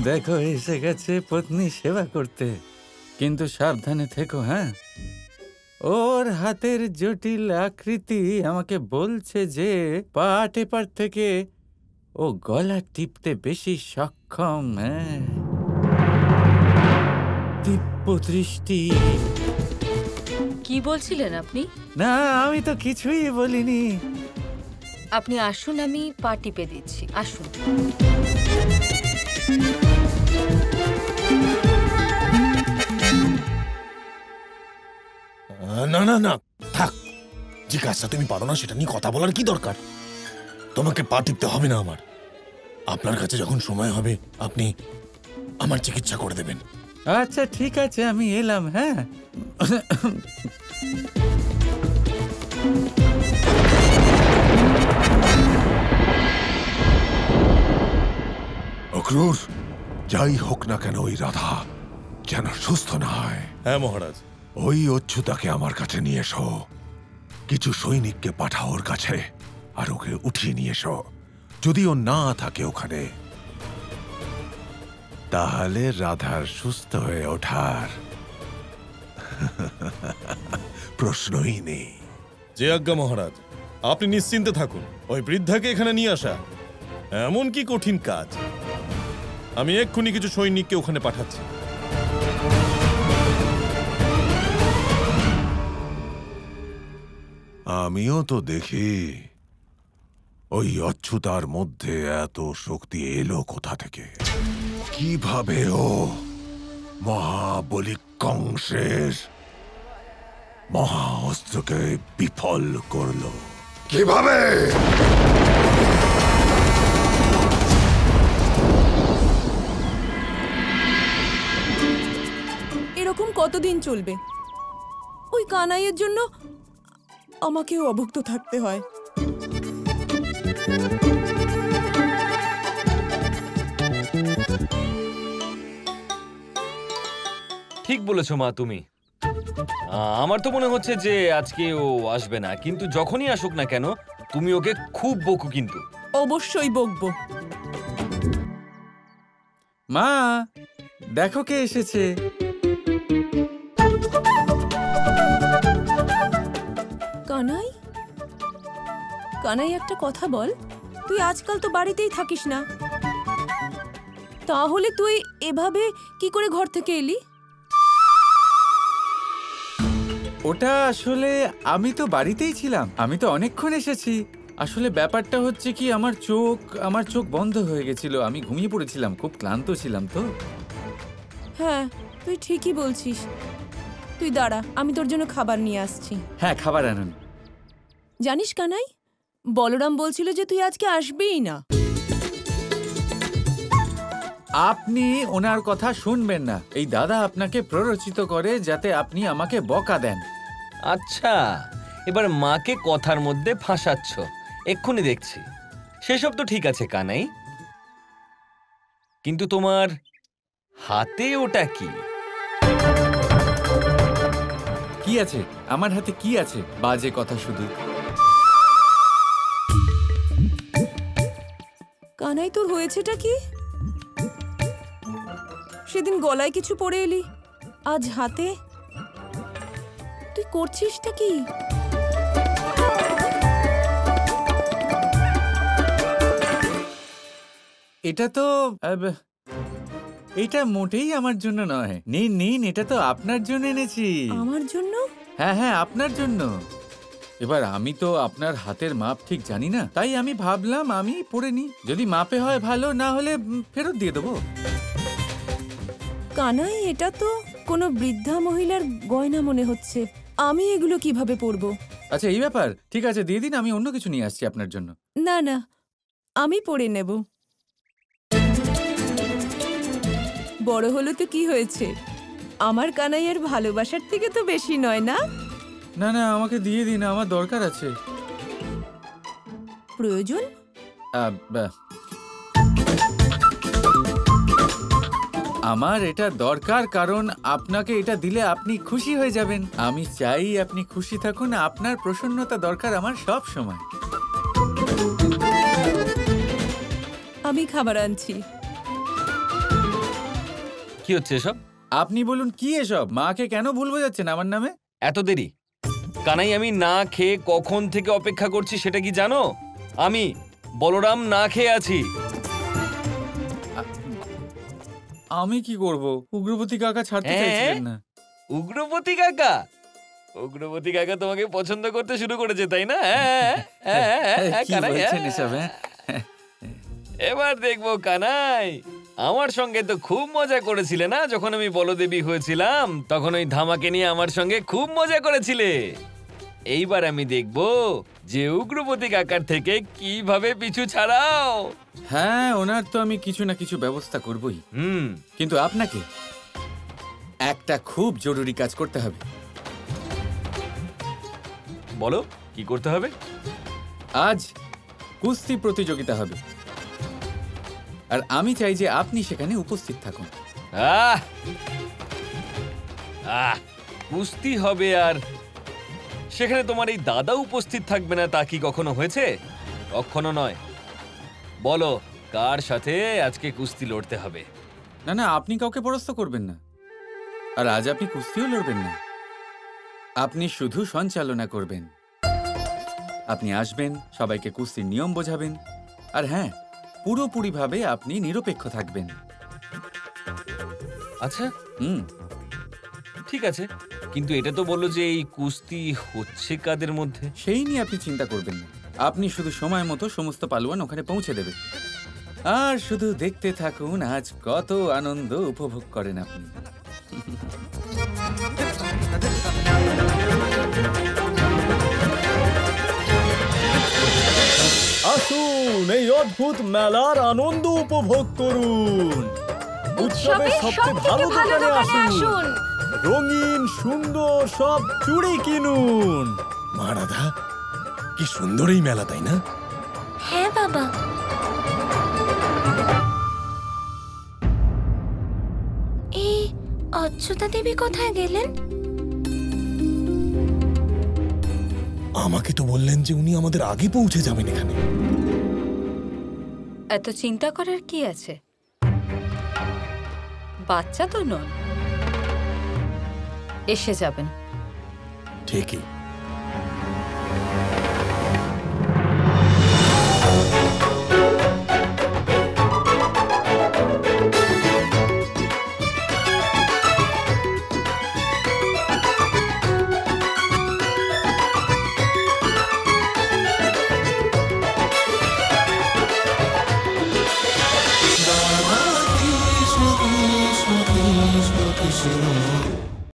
দেখো এসে গেছে পত্নী সেবা করতে, কিন্তু সাবধানে থেকো। হ্যাঁ, ওর হাতের জটিল আকৃতি আমাকে বলছে যে পা টেপার থেকে ও গলা টিপতে বেশি সক্ষম। হ্যাঁ, দিব্য দৃষ্টি। কি বলছিলেন আপনি? না, আমি তো কিছুই বলিনি। আপনি আসুন, আমি পা টিপে দিচ্ছি, আসুন। না না না, থাক। যে কাজটা তুমি পারো না সেটা নিয়ে কথা বলার কি দরকার? তোমাকে পা টিপতে হবে না আমার। আপনার কাছে যখন সময় হবে আপনি আমার চিকিৎসা করে দেবেন। আচ্ছা ঠিক আছে, আমি এলাম। হ্যাঁ, অক্রুর, যাই হোক না কেন ওই রাধা যেন সুস্থ না হয়। হ্যাঁ মহারাজ। ওই অচ্যুতাকে আমার কাছে নিয়ে এসো। কিছু সৈনিককে পাঠাও ওর কাছে, আর ওকে উঠিয়ে নিয়ে এসো। যদি ও না থাকে ওখানে, তাহলে রাধার সুস্থ হয়ে ওঠার প্রশ্নই নেই। যে আজ্ঞা মহারাজ, আপনি নিশ্চিন্তে থাকুন। ওই বৃদ্ধাকে এখানে নিয়ে আসা এমন কি কঠিন কাজ? আমি এক্ষুনি কিছু সৈনিককে ওখানে পাঠাচ্ছি। আমিও তো দেখি ওই অচ্যুতার মধ্যে এত শক্তি এলো কোথা থেকে। কিভাবে ও মহাবলী কংসের মহা অস্ত্রকে বিফল করলো, কিভাবে? এরকম কতদিন চলবে? ওই কানাইয়ের জন্য আমাকেও অভুক্ত থাকতে হয়। ঠিক বলেছো মা তুমি। আমার তো মনে হচ্ছে যে আজকে ও আসবে না, কিন্তু যখনই আসুক না কেন তুমি ওকে খুব বকো কিন্তু। অবশ্যই বকবো। মা দেখো কে এসেছে। কানাই, কানাই একটা কথা বল, তুই আজকাল তো বাড়িতেই থাকিস না, তাহলে তুই এভাবে কি করে ঘর থেকে এলি? ওটা আসলে আমি তো বাড়িতেই ছিলাম, আমি তো অনেকক্ষণ এসেছি। আসলে ব্যাপারটা হচ্ছে কি, আমার চোখ বন্ধ হয়ে গেছিল, আমি ঘুমিয়ে পড়েছিলাম, খুব ক্লান্ত ছিলাম তো। হ্যাঁ, তুই ঠিকই বলছিস। তুই দাঁড়া, আমি তোর জন্য খাবার নিয়ে আসছি। হ্যাঁ, খাবার আনুন। জানিস কানাই, বলরাম বলছিল যে তুই আজকে আসবিই না। আপনি ওনার কথা শুনবেন না। এই দাদা আপনাকে প্ররোচিত করে যাতে আপনি আমাকে বকা দেন। আচ্ছা, এবার মাকে কথার মধ্যে ফাঁসাচ্ছ, এক্ষুনি দেখছি। সেসব তো ঠিক আছে কানাই, কিন্তু তোমার হাতে ওটা কি? কি আছে আমার হাতে? কি আছে? বাজে কথা শুধু। কানাই, তোর হয়েছেটা কি? সেদিন গলায় কিছু পরে এলি, আজ হাতে। তুই করছিসটা কি? এটা তো এটা মোটেই আমার জন্য নয়। নিন নিন, এটা তো আপনার জন্য এনেছি। আমার জন্য? হ্যাঁ হ্যাঁ, আপনার জন্য। এবার আমি তো আপনার হাতের মাপ ঠিক জানি না, তাই আমি ভাবলাম আমি পরে নি, যদি মাপে হয় ভালো, না হলে ফেরত দিয়ে দেবো। কানাই, এটা তো কোনো বৃদ্ধা মহিলার গয়না মনে হচ্ছে। আমি এগুলো কিভাবে পরবো? আচ্ছা এই ব্যাপার, ঠিক আছে দিয়ে দিন, আমি অন্য কিছু নিয়ে আসছি আপনার জন্য। না না, আমি পরে নেব। বড় হলো তো কি হয়েছে, আমার কানাইয়ের ভালোবাসার থেকে তো বেশি নয় না? না না, আমাকে দিয়ে দিন, আমার দরকার আছে। প্রয়োজন? আমার এটা দরকার, কারণ আপনাকে এটা দিলে আপনি খুশি হয়ে যাবেন। আমি চাই আপনি খুশি থাকুন, আপনার প্রসন্নতা দরকার আমার সব সময়। আমি খাবার আনছি। কি হচ্ছে এসব? আপনি বলুন কি এসব? মাকে কেন ভুল বোঝাচ্ছেন আমার নামে? এত দেরি? কানাই, আমি না খেয়ে কখন থেকে অপেক্ষা করছি সেটা কি জানো? আমি বলরাম না খেয়ে আছি। আমি কি করব? উগ্রপতি কাকা ছাড়তে চাইছিলেন না। উগ্রপতি কাকা? উগ্রপতি কাকা তোমাকে পছন্দ করতে শুরু করেছে, তাই না? কি বলছেন এসব? এবার দেখবো কানাই, আমার সঙ্গে তো খুব মজা করেছিলে না যখন আমি বলদেবী হয়েছিলাম? তখন ওই ধামাকে নিয়ে আমার সঙ্গে খুব মজা করেছিলে। এইবার আমি দেখবো যে উগ্রপতি কাকার থেকে কিভাবে পিছু ছাড়াও। হ্যাঁ, ওনার তো আমি কিছু না কিছু ব্যবস্থা করবই। কিন্তু আপনাকে একটা খুব জরুরি কাজ করতে হবে। বলো, কি করতে হবে? আজ কুস্তি প্রতিযোগিতা হবে, আর আমি চাই যে আপনি সেখানে উপস্থিত থাকুন। আহ আহ কুস্তি হবে আর সেখানে তোমার এই দাদা উপস্থিত থাকবে না, তা কি কখনো হয়েছে? কখনো নয়। বলো, কার সাথে আজকে কুস্তি লড়তে হবে? না না, আপনি কাউকে পরাস্ত করবেন না, আর আজ আপনি কুস্তিও লড়বেন না। আপনি শুধু সঞ্চালনা করবেন। আপনি আসবেন, সবাইকে কুস্তির নিয়ম বোঝাবেন, আর হ্যাঁ, পুরোপুরিভাবে আপনি নিরপেক্ষ থাকবেন। আচ্ছা, ঠিক আছে, কিন্তু এটা তো বললো যে এই কুস্তি হচ্ছে কাদের মধ্যে? সেই নিয়ে আপনি চিন্তা করবেন না। আপনি শুধু সময় মতো সমস্ত পালোয়ান ওখানে পৌঁছে দেবে, আর শুধু দেখতে থাকুন আজ কত আনন্দ উপভোগ করেন আপনি। আসুন, এই অদ্ভুত মেলার আনন্দ উপভোগ করুন। উৎসবের সবচেয়ে ভালো দোকানে আসুন। রঙিন সুন্দর সব চুড়ি কিনুন। মা রাধা, কি সুন্দর এই মেলা, তাই না? হ্যাঁ বাবা। এই অচ্যুতা দেবী কোথায় গেলেন? আমাকে তো বললেন যে উনি আমাদের আগে পৌঁছে যাবেন এখানে। এত চিন্তা করার কি আছে? বাচ্চা তো নন, এসে যাবেন। ঠিকই।